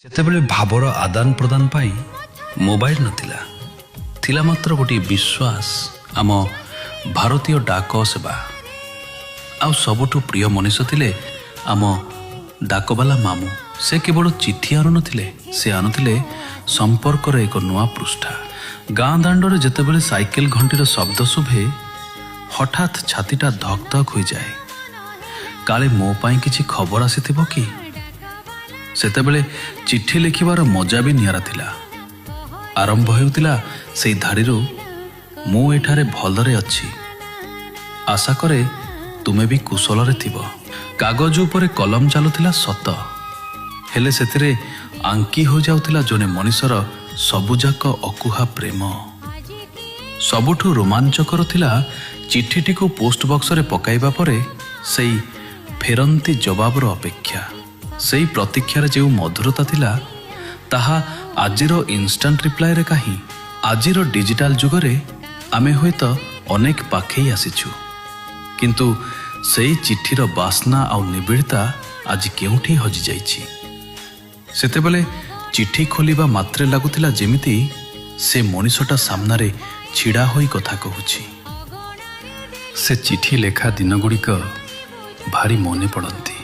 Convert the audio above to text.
ସେତେବେଳେ ଭାବର ଆଦାନ ପ୍ରଦାନ ପାଇଁ ମୋବାଇଲ ନଥିଲା, ଥିଲା ମାତ୍ର ଗୋଟିଏ ବିଶ୍ୱାସ, ଆମ ଭାରତୀୟ ଡାକ ସେବା। ଆଉ ସବୁଠୁ ପ୍ରିୟ ମଣିଷ ଥିଲେ ଆମ ଡାକବାଲା ମାମୁଁ। ସେ କେବଳ ଚିଠି ଆଣୁନଥିଲେ, ସେ ଆଣୁଥିଲେ ସମ୍ପର୍କର ଏକ ନୂଆ ପୃଷ୍ଠା। ଗାଁ ଦାଣ୍ଡରେ ଯେତେବେଳେ ସାଇକେଲ ଘଣ୍ଟିର ଶବ୍ଦ ଶୁଭେ, ହଠାତ୍ ଛାତିଟା ଧକ୍ ଧକ୍ ହୋଇଯାଏ। କାଳେ ମୋ ପାଇଁ କିଛି ଖବର ଆସିଥିବ କି? ସେତେବେଳେ ଚିଠି ଲେଖିବାର ମଜା ବି ନିଆରା ଥିଲା। ଆରମ୍ଭ ହେଉଥିଲା ସେଇ ଧାଡ଼ିରୁ, ମୁଁ ଏଠାରେ ଭଲରେ ଅଛି, ଆଶା କରେ ତୁମେ ବି କୁଶଳରେ ଥିବ। କାଗଜ ଉପରେ କଲମ ଚାଲୁଥିଲା ସତ, ହେଲେ ସେଥିରେ ଆଙ୍କି ହୋଇଯାଉଥିଲା ଜଣେ ମଣିଷର ସବୁଯାକ ଅକୁହା ପ୍ରେମ। ସବୁଠୁ ରୋମାଞ୍ଚକର ଥିଲା ଚିଠିଟିକୁ ପୋଷ୍ଟ ବକ୍ସରେ ପକାଇବା ପରେ ସେଇ ଫେରନ୍ତି ଜବାବର ଅପେକ୍ଷା। ସେଇ ପ୍ରତୀକ୍ଷାରେ ଯେଉଁ ମଧୁରତା ଥିଲା, ତାହା ଆଜିର ଇନଷ୍ଟାଣ୍ଟ ରିପ୍ଲାଏରେ କାହିଁ। ଆଜିର ଡିଜିଟାଲ ଯୁଗରେ ଆମେ ହୁଏତ ଅନେକ ପାଖେଇ ଆସିଛୁ, କିନ୍ତୁ ସେଇ ଚିଠିର ବାସ୍ନା ଆଉ ନିବିଡ଼ତା ଆଜି କେଉଁଠି ହଜିଯାଇଛି। ସେତେବେଳେ ଚିଠି ଖୋଲିବା ମାତ୍ରେ ଲାଗୁଥିଲା ଯେମିତି ସେ ମଣିଷଟା ସାମ୍ନାରେ ଛିଡ଼ା ହୋଇ କଥା କହୁଛି। ସେ ଚିଠି ଲେଖା ଦିନଗୁଡ଼ିକ ଭାରି ମନେ ପଡ଼ନ୍ତି।